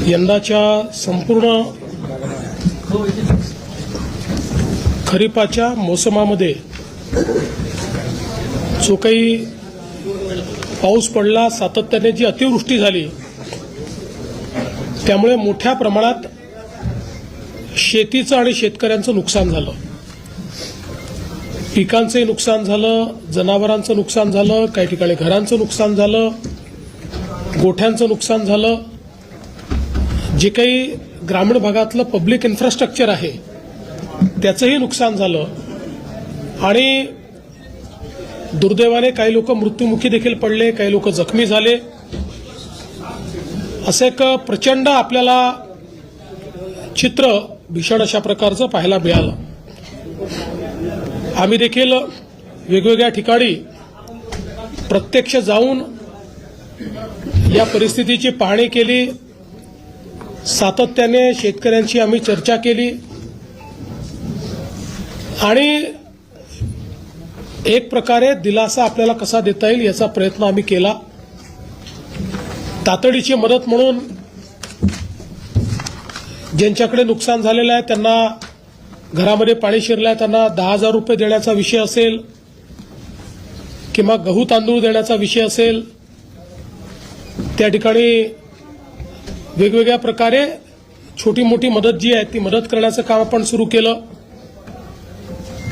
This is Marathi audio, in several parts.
यंदाच्या संपूर्ण खरीपाच्या मोसमामध्ये जो काही पाऊस पडला, सातत्याने जी अतिवृष्टी झाली, त्यामुळे मोठ्या प्रमाणात शेतीचं आणि शेतकऱ्यांचं नुकसान झालं. पिकांचंही नुकसान झालं, जनावरांचं नुकसान झालं, काही ठिकाणी घरांचं नुकसान झालं, गोठ्यांचं नुकसान झालं. जे काही ग्रामीण भागातलं पब्लिक इन्फ्रास्ट्रक्चर आहे त्याचंही नुकसान झालं आणि दुर्दैवाने काही लोक मृत्युमुखी देखील पडले, काही लोक जखमी झाले. असं एक प्रचंड आपल्याला चित्र भीषण अशा प्रकारचं पाहायला मिळालं. आम्ही देखील वेगवेगळ्या ठिकाणी प्रत्यक्ष जाऊन या परिस्थितीची पाहणी केली. सातत्याने शेतकऱ्यांशी आम्ही चर्चा केली आणि एक प्रकारे दिलासा आपल्याला कसा देता येईल याचा प्रयत्न आम्ही केला. तातडीची मदत म्हणून ज्यांच्याकडे नुकसान झालेलं आहे, त्यांना घरामध्ये पाणी शिरलं आहे, त्यांना 10,000 रुपये देण्याचा विषय असेल किंवा गहू तांदूळ देण्याचा विषय असेल, त्या ठिकाणी वेगवेगळ्या प्रकारे छोटी मोठी मदत जी आहे ती मदत करण्याचं काम आपण सुरू केलं.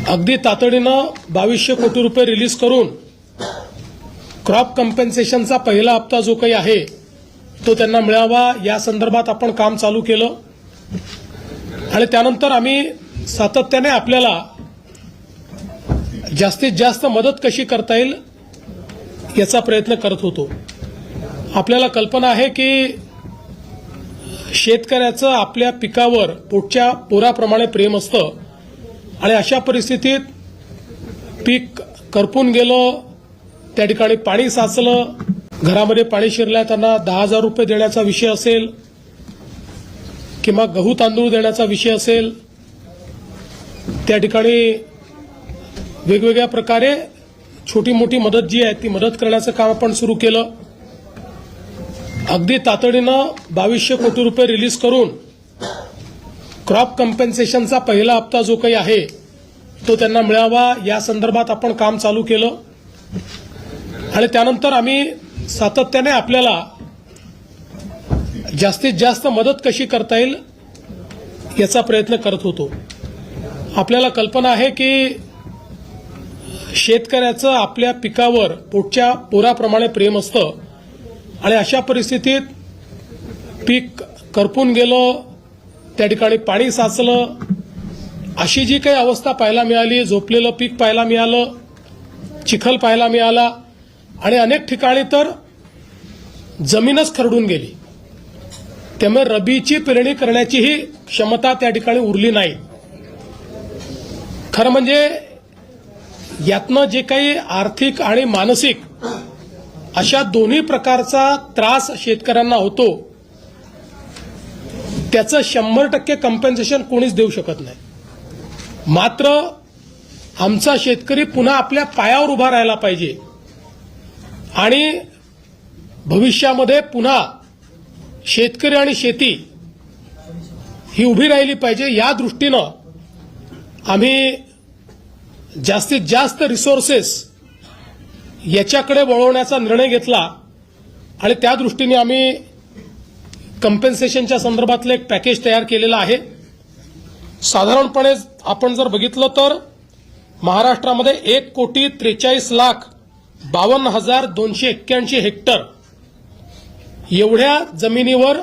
अगदी तातडीनं 2200 कोटी रुपये रिलीज करून क्रॉप कम्पेन्सेशनचा पहिला हप्ता जो काही आहे तो त्यांना मिळावा या संदर्भात आपण काम चालू केलं. आणि त्यानंतर आम्ही सातत्याने आपल्याला जास्तीत जास्त मदत कशी करता येईल याचा प्रयत्न करत होतो. आपल्याला कल्पना आहे की शेतकऱ्याचं आपल्या पिकावर पोटच्या पोराप्रमाणे प्रेम असतं आणि अशा परिस्थितीत पीक करपून गेलं, त्या ठिकाणी पाणी साचलं, घरामध्ये पाणी शिरलं, त्यांना 10,000 रुपये देण्याचा विषय असेल किंवा गहू तांदूळ देण्याचा विषय असेल, त्या ठिकाणी वेगवेगळ्या प्रकारे छोटी मोठी मदत जी आहे ती मदत करण्याचं काम आपण सुरू केलं. अगदी तातडीनं 2200 कोटी रुपये रिलीज करून क्रॉप कम्पेन्सेशनचा पहिला हप्ता जो काही आहे तो त्यांना मिळावा या संदर्भात आपण काम चालू केलं. आणि त्यानंतर आम्ही सातत्याने आपल्याला जास्तीत जास्त मदत कशी करता येईल याचा प्रयत्न करत होतो. आपल्याला कल्पना आहे की शेतकऱ्याचं आपल्या पिकावर पोटच्या पोराप्रमाणे प्रेम असतं आणि अशा परिस्थितीत पीक करपून गेलं, त्या ठिकाणी पाणी साचलं, अशी जी काही अवस्था पाहायला मिळाली, झोपलेलं पीक पाहायला मिळालं, चिखल पाहायला मिळाला आणि अनेक ठिकाणी तर जमीनच खरडून गेली. त्यामुळे रबीची पेरणी करण्याचीही क्षमता त्या ठिकाणी उरली नाही. खरं म्हणजे यातनं जे काही आर्थिक आणि मानसिक अशा दोन्ही प्रकारचा त्रास शेतकऱ्यांना होतो त्याचं 100% कम्पेन्सेशन कोणीच देऊ शकत नाही. मात्र आमचा शेतकरी पुन्हा आपल्या पायावर उभा राहायला पाहिजे आणि भविष्यामध्ये पुन्हा शेतकरी आणि शेती ही उभी राहिली पाहिजे. या दृष्टीनं आम्ही जास्तीत जास्त रिसोर्सेस याच्याकडे वळवण्याचा निर्णय घेतला आणि त्या दृष्टीने आम्ही कम्पेन्सेशनच्या संदर्भातलं एक पॅकेज तयार केलेलं आहे. साधारणपणे आपण जर बघितलं तर महाराष्ट्रामध्ये 1,43,52,281 हेक्टर एवढ्या जमिनीवर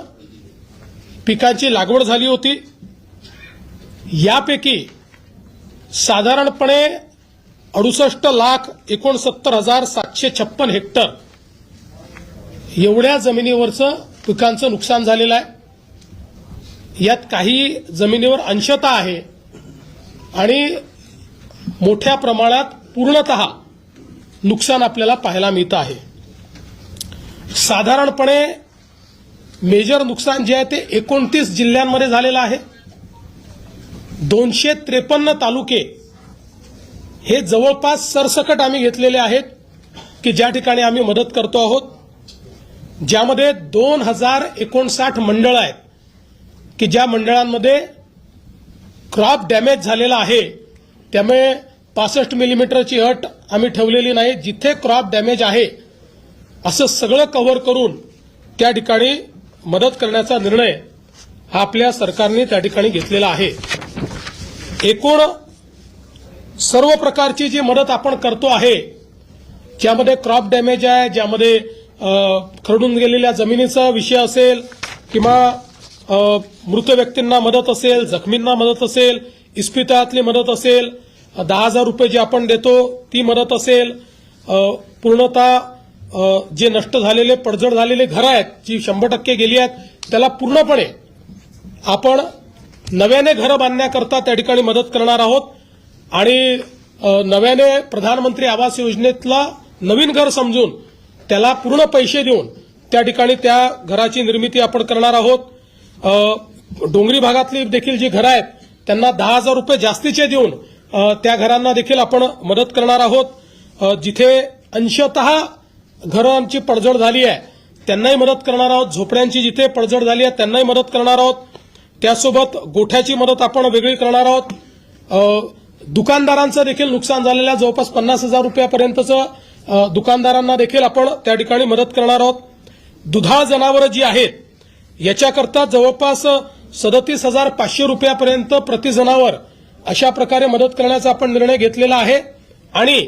पिकांची लागवड झाली होती. यापैकी साधारणपणे 68,69,756 हेक्टर एवढ्या जमिनीवरचं पिकांचं नुकसान झालेलं आहे. यात काही जमिनीवर अंशतः आहे आणि मोठ्या प्रमाणात पूर्णतः नुकसान आपल्याला पाहायला मिळतं आहे. साधारणपणे मेजर नुकसान जे आहे ते 29 जिल्ह्यांमध्ये झालेलं आहे. 253 तालुके हे जवळपास सरसकट आम्ही घेतलेले आहेत की ज्या ठिकाणी आम्ही मदत करतो आहोत, ज्यामध्ये 2059 मंडळ आहेत की ज्या मंडळांमध्ये क्रॉप डॅमेज झालेला आहे. त्यामुळे 65 मिलीमीटरची अट आम्ही ठेवलेली नाही. जिथे क्रॉप डॅमेज आहे असं सगळं कव्हर करून त्या ठिकाणी मदत करण्याचा निर्णय हा आपल्या सरकारने त्या ठिकाणी घेतलेला आहे. एकूण सर्व प्रकारची जी मदत आपण करतो आहे, ज्यामध्ये क्रॉप डॅमेज आहे, ज्यामध्ये खरडून गेलेल्या जमिनीचा विषय असेल किंवा मृत व्यक्तींना मदत असेल, जखमींना मदत असेल, इस्पितळातली मदत असेल, 10,000 रुपये जे आपण देतो ती मदत असेल, पूर्णतः जे नष्ट झालेले पडझड झालेले घरं आहेत जी 100% गेली आहेत त्याला पूर्णपणे आपण नव्याने घरं बांधण्याकरता त्या ठिकाणी मदत करणार आहोत. आणि नव्याने प्रधानमंत्री आवास योजनेतला नवीन घर समजून त्याला पूर्ण पैसे देऊन त्या ठिकाणी त्या घराची निर्मिती आपण करणार आहोत. डोंगरी भागातली देखील जी घरं आहेत त्यांना 10,000 रुपये जास्तीचे देऊन त्या घरांना देखील आपण मदत करणार आहोत. जिथे अंशतः घरांची पडझड झाली आहे त्यांनाही मदत करणार आहोत. झोपड्यांची जिथे पडझड झाली आहे त्यांनाही मदत करणार आहोत. त्यासोबत गोठ्याची मदत आपण वेगळी करणार आहोत. दुकानदारांचं देखील नुकसान झालेल्या जवळपास 50,000 रुपयापर्यंतचं दुकानदारांना देखील आपण त्या ठिकाणी मदत करणार आहोत. दुधाळ जनावरं जी आहेत याच्याकरता जवळपास 37,500 रुपयापर्यंत प्रति जनावर अशा प्रकारे मदत करण्याचा आपण निर्णय घेतलेला आहे. आणि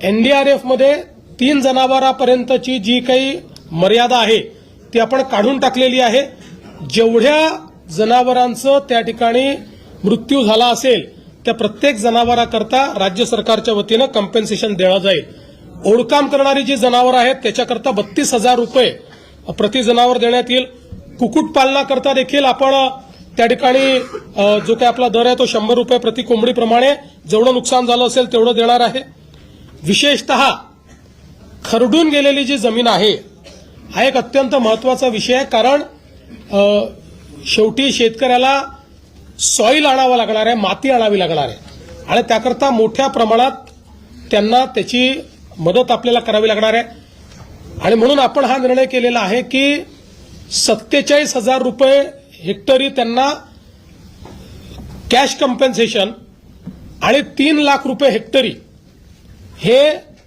एनडीआरएफमध्ये 3 जनावरांपर्यंतची जी काही मर्यादा आहे ती आपण काढून टाकलेली आहे. जेवढ्या जनावरांचं त्या ठिकाणी मृत्यू झाला असेल त्या प्रत्येक जनावराकरता राज्य सरकारच्या वतीनं कॉम्पेन्सेशन देण्यात जाईल. ओढकाम करणारी जी जनावरं आहेत त्याच्याकरता 32,000 रुपये प्रति जनावर देण्यात येईल. कुक्कुटपालनाकरता देखील आपण त्या ठिकाणी जो काही आपला दर आहे तो 100 रुपये प्रति कोंबडीप्रमाणे जेवढं नुकसान झालं असेल तेवढं देणार आहे. विशेषतः खरडून गेलेली जी जमीन आहे हा एक अत्यंत महत्वाचा विषय आहे. कारण शेवटी शेतकऱ्याला सॉईल आणावं लागणार आहे, माती आणावी लागणार आहे आणि त्याकरता मोठ्या प्रमाणात त्यांना त्याची मदत आपल्याला करावी लागणार आहे. आणि म्हणून आपण हा निर्णय केलेला आहे की 47,000 रुपये हेक्टरी त्यांना कॅश कॉम्पेन्सेशन आणि 3 लाख रुपये हेक्टरी हे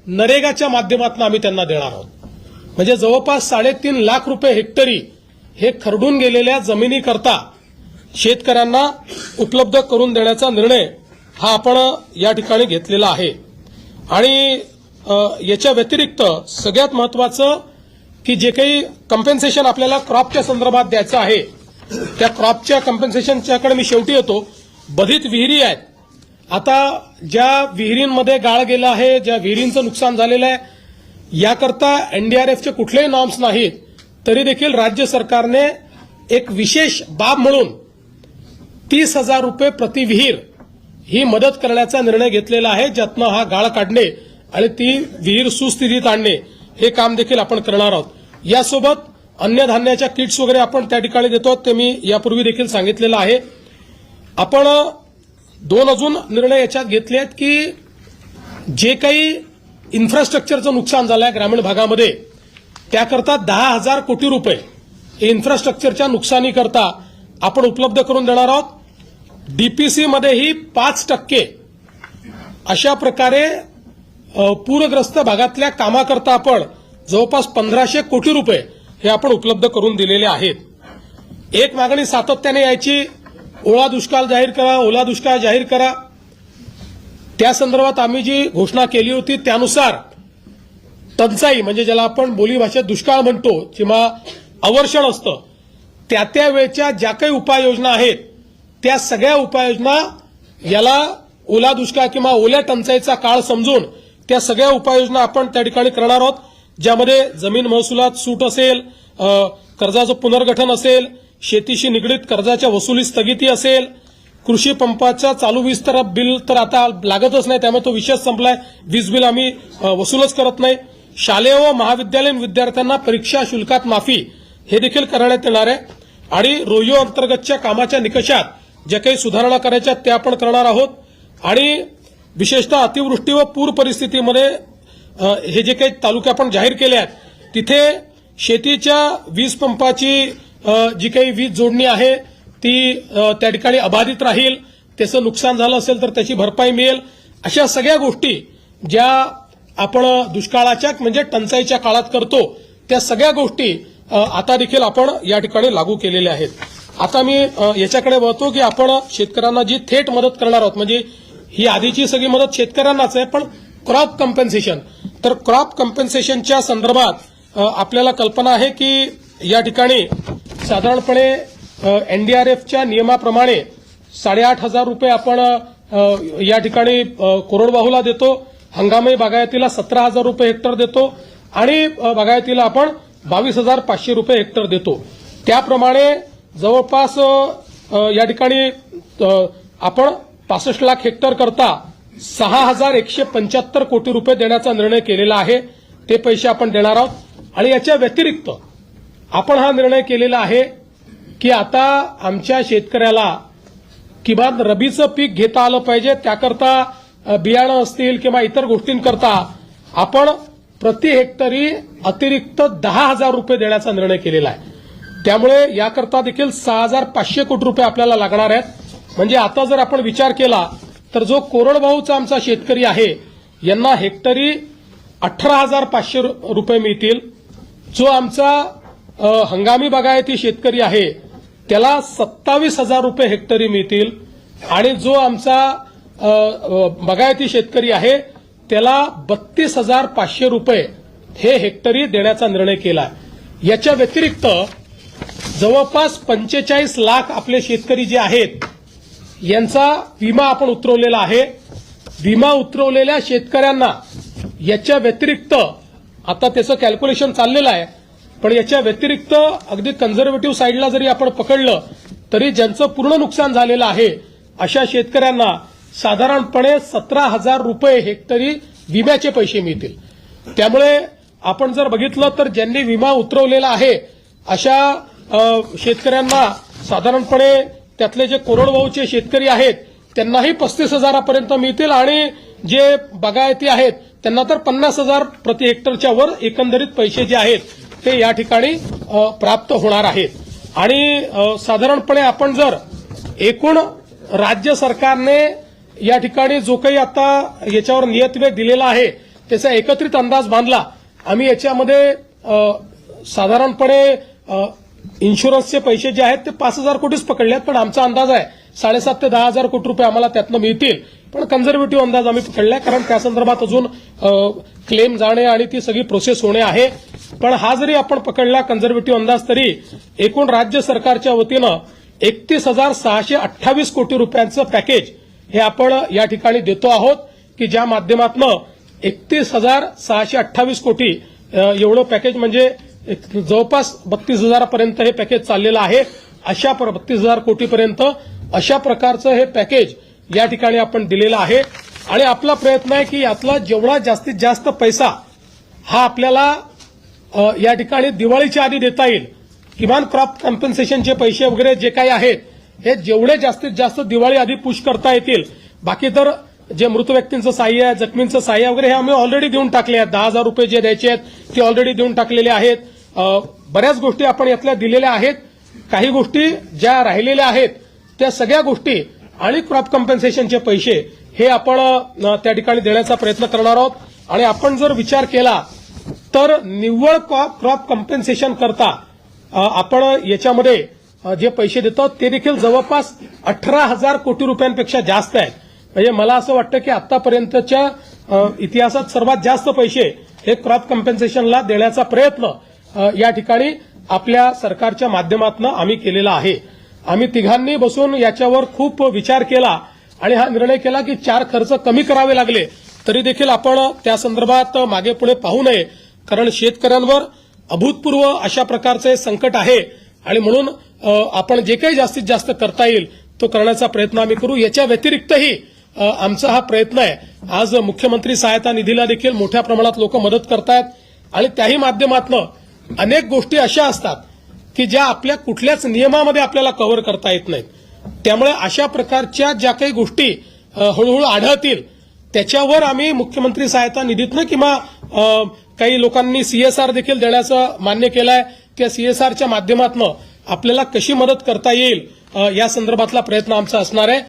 नरेगाच्या माध्यमातून आम्ही त्यांना देणार आहोत. म्हणजे जवळपास 3.5 लाख रुपये हेक्टरी हे खरडून गेलेल्या जमिनीकरता शेतकऱ्यांना उपलब्ध करून देण्याचा निर्णय हा आपण या ठिकाणी घेतलेला आहे. आणि याच्या व्यतिरिक्त सगळ्यात महत्वाचं की जे काही कॉम्पेन्सेशन आपल्याला क्रॉपच्या संदर्भात द्यायचं आहे त्या क्रॉपच्या कॉम्पेन्सेशनच्याकडे मी शेवटी येतो. बधित विहिरी आहेत. आता ज्या विहिरींमध्ये गाळ गेला आहे, ज्या विहिरींचं नुकसान झालेलं आहे याकरता एनडीआरएफचे कुठलेही नॉर्म्स नाहीत, तरी देखील राज्य सरकारने एक विशेष बाब म्हणून 30,000 रुपये प्रति विहीर ही मदत करण्याचा निर्णय घेतलेला आहे, ज्यातनं हा गाळ काढणे आणि ती विहीर सुस्थितीत आणणे हे काम देखील आपण करणार आहोत. यासोबत अन्नधान्याच्या किट्स वगैरे आपण त्या ठिकाणी देतो, ते मी यापूर्वी देखील सांगितलेलं आहे. आपण 2 अजून निर्णय याच्यात घेतले आहेत की जे काही इन्फ्रास्ट्रक्चरचं नुकसान झालं आहे ग्रामीण भागामध्ये त्याकरता 10,000 कोटी रुपये हे इन्फ्रास्ट्रक्चरच्या नुकसानीकरता आपण उपलब्ध करून देणार आहोत. डीपीसीमध्येही 5% अशा प्रकारे पूरग्रस्त भागातल्या कामाकरता आपण जवळपास 1,500 कोटी रुपये हे आपण उपलब्ध करून दिलेले आहेत. एक मागणी सातत्याने यायची, ओला दुष्काळ जाहीर करा, ओला दुष्काळ जाहीर करा. त्या संदर्भात आम्ही जी घोषणा केली होती त्यानुसार टंचाई म्हणजे ज्याला आपण बोलीभाषेत दुष्काळ म्हणतो किंवा अवर्षण असतं त्या वेळच्या ज्या काही उपाययोजना आहेत त्या सगळ्या उपाययोजना याला ओला दुष्काळ किंवा ओल्या टंचाईचा काळ समजून त्या सगळ्या उपाययोजना आपण त्या ठिकाणी करणार आहोत, ज्यामध्ये जमीन महसुलात सूट असेल, कर्जाचं पुनर्गठन असेल, शेतीशी निगडीत कर्जाच्या वसुली स्थगिती असेल, कृषी पंपाचा चालू वीज तर बिल तर आता लागतच नाही त्यामुळे तो विषय संपलाय, वीज बिल आम्ही वसूलच करत नाही. शालेय व महाविद्यालयीन विद्यार्थ्यांना परीक्षा शुल्कात माफी हे देखील करण्यात येणार आहे. आणि रोयो अंतर्गतच्या कामाच्या निकषात ज्या काही सुधारणा करायच्या त्या आपण करणार आहोत आणि विशेषतः अतिवृष्टी व पूर परिस्थितीमध्ये हे जे काही तालुके आपण जाहीर केले आहेत तिथे शेतीच्या वीज पंपाची जी काही वीज जोडणी आहे ती त्या ठिकाणी अबाधित राहील, त्याचं नुकसान झालं असेल तर त्याची भरपाई मिळेल, अशा सगळ्या गोष्टी ज्या आपण दुष्काळाच्या म्हणजे टंचाईच्या काळात करतो त्या सगळ्या गोष्टी आता देखील आपण या ठिकाणी लागू केलेल्या आहेत. आता मी याच्याकडे वळतो की आपण शेतकऱ्यांना जी थेट मदत करणार आहोत, म्हणजे ही आधीची सगळी मदत शेतकऱ्यांनाच आहे, पण क्रॉप कम्पेन्सेशन, तर क्रॉप कम्पेन्सेशनच्या संदर्भात आपल्याला कल्पना आहे की या ठिकाणी साधारणपणे एनडीआरएफच्या नियमाप्रमाणे 8,500 रुपये आपण या ठिकाणी कोरडवाहूला देतो, हंगामी बागायतीला 17,000 रुपये हेक्टर देतो आणि बागायतीला आपण 22,500 रुपये हेक्टर देतो. त्याप्रमाणे जवळपास या ठिकाणी आपण 65 लाख हेक्टर करता 6,175 कोटी रुपये देण्याचा निर्णय केलेला आहे. ते पैसे आपण देणार आहोत आणि याच्या व्यतिरिक्त आपण हा निर्णय केलेला आहे की आता आमच्या शेतकऱ्याला किमान रबीचं पीक घेता आलं पाहिजे, त्याकरता बियाणं असतील किंवा इतर गोष्टींकरता आपण प्रति हेक्टरी अतिरिक्त 10,000 रुपये देण्याचा निर्णय केलेला आहे. त्यामुळे याकरता देखील 6,500 कोटी रुपये आपल्याला लागणार आहेत. म्हणजे आता जर आपण विचार केला तर जो कोरडवाहूचा आमचा शेतकरी आहे यांना हेक्टरी 18,500 रुपये मिळतील, जो आमचा हंगामी बागायती शेतकरी आहे त्याला 27,000 रुपये हेक्टरी मिळतील आणि जो आमचा बागायती शेतकरी आहे त्याला 32,500 रुपये हे हेक्टरी देण्याचा निर्णय केला. याच्या व्यतिरिक्त जवळपास 45 लाख आपले शेतकरी जे आहेत यांचा विमा आपण उतरवलेला आहे. विमा उतरवलेल्या शेतकऱ्यांना याच्या व्यतिरिक्त आता त्याचं कॅल्क्युलेशन चाललेलं आहे, पण याच्या व्यतिरिक्त अगदी कन्झर्वेटिव्ह साईडला जरी आपण पकडलं तरी ज्यांचं पूर्ण नुकसान झालेलं आहे अशा शेतकऱ्यांना साधारणपणे 17,000 रुपये हेक्टरी विम्याचे पैसे मिळतील. त्यामुळे आपण जर बघितलं तर ज्यांनी विमा उतरवलेला आहे अशा शेतकऱ्यांना साधारणपणे त्यातले जे कोरडवाहूचे शेतकरी आहेत त्यांनाही 35,000 मिळतील आणि जे बागायती आहेत त्यांना तर 50,000 प्रति हेक्टरच्या वर एकंदरीत पैसे जे आहेत ते या ठिकाणी प्राप्त होणार आहेत. आणि साधारणपणे आपण जर एकूण राज्य सरकारने या ठिकाणी जो काही आता याच्यावर नियतव्यय दिलेला आहे त्याचा एकत्रित अंदाज बांधला, आम्ही याच्यामध्ये साधारणपणे इन्शुरन्सचे पैसे जे आहेत ते 5,000 कोटीच पकडले आहेत, पण आमचा अंदाज आहे 7,500 ते 10,000 कोटी रुपये आम्हाला त्यातनं मिळतील. पण कन्झर्वेटिव्ह अंदाज आम्ही पकडलाय कारण त्या संदर्भात अजून क्लेम जाणे आणि ती सगळी प्रोसेस होणे आहे. पण हा जरी आपण पकडला कन्झर्वेटिव्ह अंदाज तरी एकूण राज्य सरकारच्या वतीनं 31,628 कोटी रुपयांचं पॅकेज हे आपण या ठिकाणी देतो आहोत की ज्या माध्यमातून 31,628 कोटी एवढं पॅकेज म्हणजे जवळपास 32,000 पर्यंत हे पॅकेज चाललेलं आहे. अशा 32,000 कोटीपर्यंत अशा प्रकारचं हे पॅकेज या ठिकाणी आपण दिलेलं आहे आणि आपला प्रयत्न आहे की यातला जेवढा जास्तीत जास्त पैसा हा आपल्याला या ठिकाणी दिवाळीच्या आधी देता येईल. किमान क्रॉप कॉम्पेन्सेशनचे पैसे वगैरे जे काही आहेत हे जेवढे जास्तीत जास्त दिवाळी आधी पुश करता येतील. बाकी तर जे मृत व्यक्तींचं सहाय्य आहे, जखमींचं सहाय्य वगैरे हे आम्ही ऑलरेडी देऊन टाकले आहेत. 10,000 रुपये जे द्यायचे आहेत ते ऑलरेडी देऊन टाकलेले आहेत. बऱ्याच गोष्टी आपण यातल्या दिलेल्या आहेत. काही गोष्टी ज्या राहिलेल्या आहेत त्या सगळ्या गोष्टी आणि क्रॉप कॉम्पेन्सेशनचे पैसे हे आपण त्या ठिकाणी देण्याचा प्रयत्न करणार आहोत. आणि आपण जर विचार केला तर निव्वळ क्रॉप कॉम्पेन्सेशन करता आपण याच्यामध्ये जे पैसे देतो ते देखील जवळपास 18,000 कोटी रुपयांपेक्षा जास्त आहेत. म्हणजे मला असं वाटतं की आतापर्यंतच्या इतिहासात सर्वात जास्त पैसे हे क्रॉप कॉम्पेन्सेशनला देण्याचा प्रयत्न या ठिकाणी आपल्या सरकारच्या माध्यमातून आम्ही केलेला आहे. आम्ही तिघांनी बसून याच्यावर खूप विचार केला आणि हा निर्णय केला की 4 खर्च कमी करावे लागले तरी देखील आपण त्या संदर्भात मागे पुढे पाहू नये, कारण शेतकऱ्यांवर अभूतपूर्व अशा प्रकारचे संकट आहे आणि म्हणून आपण जे काही जास्तीत जास्त करता येईल तो करण्याचा प्रयत्न आम्ही करू. याच्या व्यतिरिक्तही आमचा हा प्रयत्न आहे. आज मुख्यमंत्री सहायता निधीला देखील मोठ्या प्रमाणात लोक मदत करतायत आणि त्याही माध्यमातून अनेक गोष्टी अशा असतात की ज्या आपल्या कुठल्याच नियमामध्ये आपल्याला कव्हर करता येत नाहीत. त्यामुळे अशा प्रकारच्या ज्या काही गोष्टी हळूहळू आढळतील त्याच्यावर आम्ही मुख्यमंत्री सहायता निधीतनं किंवा काही लोकांनी सीएसआर देखील देण्याचं मान्य केलं आहे की सीएसआरच्या माध्यमातून आपल्याला कशी मदत करता येईल या संदर्भातला प्रयत्न आमचा असणार आहे.